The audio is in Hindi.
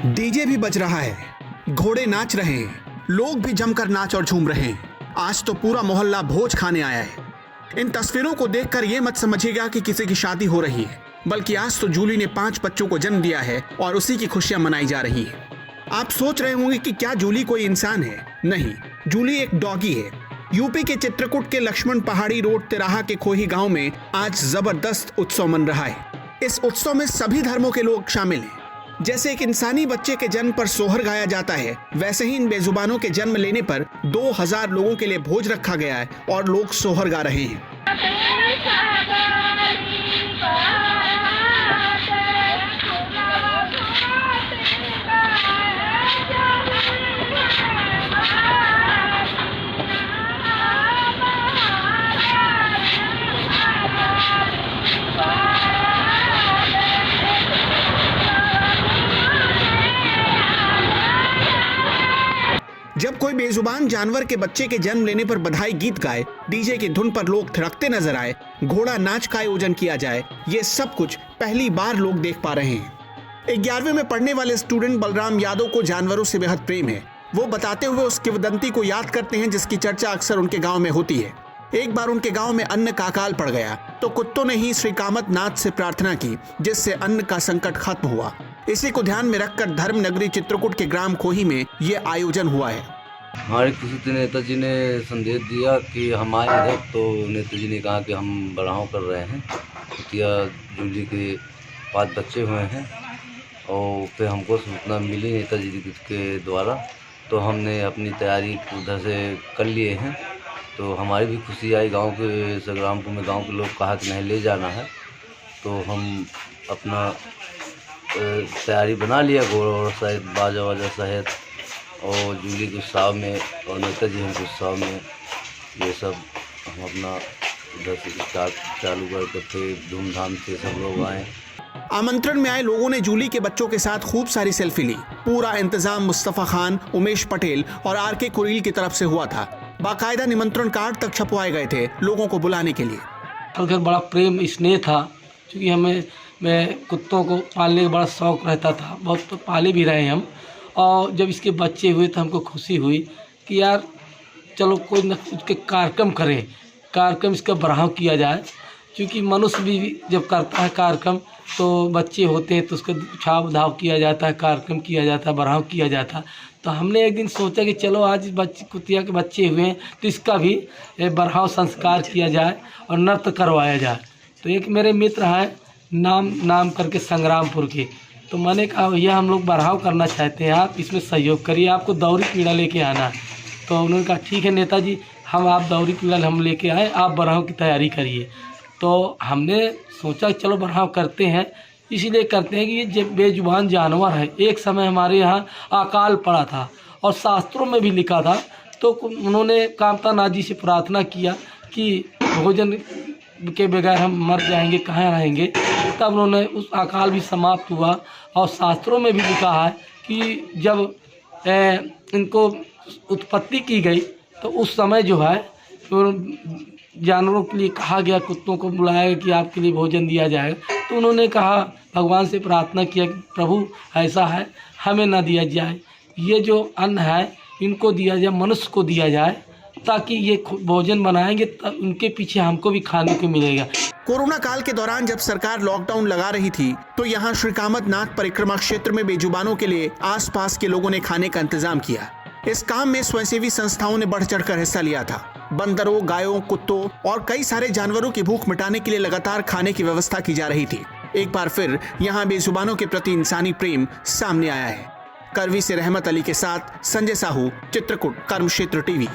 डीजे भी बज रहा है, घोड़े नाच रहे हैं, लोग भी जमकर नाच और झूम रहे हैं। आज तो पूरा मोहल्ला भोज खाने आया है। इन तस्वीरों को देखकर ये मत समझिएगा कि किसी की शादी हो रही है, बल्कि आज तो जूली ने 5 बच्चों को जन्म दिया है और उसी की खुशियां मनाई जा रही हैं। आप सोच रहे होंगे कि क्या जूली कोई इंसान है? नहीं, जूली एक डॉगी है। यूपी के चित्रकूट के लक्ष्मण पहाड़ी रोड तिराहा के खोही गांव में आज जबरदस्त उत्सव मन रहा है। इस उत्सव में सभी धर्मों के लोग शामिल हैं। जैसे एक इंसानी बच्चे के जन्म पर सोहर गाया जाता है, वैसे ही इन बेजुबानों के जन्म लेने पर 2000 लोगों के लिए भोज रखा गया है और लोग सोहर गा रहे हैं। जब कोई बेजुबान जानवर के बच्चे के जन्म लेने पर बधाई गीत गाए, डीजे की धुन पर लोग थिरकते नजर आए, घोड़ा नाच का आयोजन किया जाए, ये सब कुछ पहली बार लोग देख पा रहे हैं। 11वीं में पढ़ने वाले स्टूडेंट बलराम यादव को जानवरों से बेहद प्रेम है। वो बताते हुए उस किंवदंती को याद करते हैं जिसकी चर्चा अक्सर उनके गाँव में होती है। एक बार उनके गाँव में अन्न का अकाल पड़ गया तो कुत्तों ने ही श्री कामत नाथ से प्रार्थना की, जिससे अन्न का संकट खत्म हुआ। इसी को ध्यान में रखकर धर्म नगरी चित्रकूट के ग्राम खोही में ये आयोजन हुआ है। हमारे किसी नेताजी ने संदेश दिया कि हम आए इधर, तो नेताजी ने कहा कि हम बढ़ाव कर रहे हैं, कुतिया जूली के 5 बच्चे हुए हैं और फिर हमको सूचना मिली नेताजी के द्वारा, तो हमने अपनी तैयारी उधर से कर लिए हैं। तो हमारी भी खुशी आई। गांव के संग्रामपुर में गांव के लोग कहा कि नहीं ले जाना है, तो हम अपना तैयारी बना लिया, घोड़ा सहित बाजा वाजा सहित, और जूली के उत्साह में और नेताजी हम उत्साह में ये सब हम अपना उधर से स्टार्ट चालू करके फिर धूमधाम से सब लोग आए। आमंत्रण में आए लोगों ने जूली के बच्चों के साथ खूब सारी सेल्फी ली। पूरा इंतजाम मुस्तफा खान, उमेश पटेल और RK कुरील की तरफ से हुआ था। बाकायदा निमंत्रण कार्ड तक छपवाए गए थे लोगों को बुलाने के लिए। अगर बड़ा प्रेम स्नेह था, क्योंकि मैं कुत्तों को पालने का बड़ा शौक रहता था, बहुत तो पाले भी रहे हम। और जब इसके बच्चे हुए तो हमको खुशी हुई कि यार चलो कोई न उसके कार्यक्रम करें, कार्यक्रम इसका बढ़ाव किया जाए। क्योंकि मनुष्य भी जब करता है कार्यक्रम तो बच्चे होते हैं तो उसका छाव धाव किया जाता है, कार्यक्रम किया जाता है, बढ़ाव किया जाता है। तो हमने एक दिन सोचा कि चलो आज कुतिया के बच्चे हुए हैं तो इसका भी बढ़ाव संस्कार किया जाए और नृत्य करवाया जाए। तो एक मेरे मित्र हैं नाम करके संग्रामपुर के, तो मैंने कहा भैया हम लोग बढ़ाव करना चाहते हैं, आप इसमें सहयोग करिए, आपको दौरी पीड़ा लेके आना है। तो उन्होंने कहा ठीक है नेताजी, आप दौरी पीड़ा हम लेके आए, आप बढ़ाव की तैयारी करिए। तो हमने सोचा चलो बढ़ाव करते हैं, इसीलिए करते हैं कि ये बेजुबान जानवर है। एक समय हमारे यहाँ अकाल पड़ा था और शास्त्रों में भी लिखा था, तो उन्होंने कामता नाथ जी से प्रार्थना किया कि भोजन के बगैर हम मर जाएंगे, कहाँ रहेंगे। तब उन्होंने उस अकाल भी समाप्त हुआ। और शास्त्रों में भी लिखा है कि जब इनको उत्पत्ति की गई तो उस समय जो है तो जानवरों के लिए कहा गया, कुत्तों को बुलाया गया कि आपके लिए भोजन दिया जाएगा। तो उन्होंने कहा, भगवान से प्रार्थना किया कि प्रभु ऐसा है हमें ना दिया जाए, ये जो अन्न है इनको दिया जाए, मनुष्य को दिया जाए, ताकि ये भोजन बनाएंगे तब उनके पीछे हमको भी खाने को मिलेगा। कोरोना काल के दौरान जब सरकार लॉकडाउन लगा रही थी तो यहाँ श्री कामत नाथ परिक्रमा क्षेत्र में बेजुबानों के लिए आसपास के लोगों ने खाने का इंतजाम किया। इस काम में स्वयंसेवी संस्थाओं ने बढ़ चढ़कर हिस्सा लिया था। बंदरों, गायों, कुत्तों और कई सारे जानवरों की भूख मिटाने के लिए लगातार खाने की व्यवस्था की जा रही थी। एक बार फिर यहाँ बेजुबानों के प्रति इंसानी प्रेम सामने आया है। करवी से रहमत अली के साथ संजय साहू, चित्रकूट, कर्म क्षेत्र TV।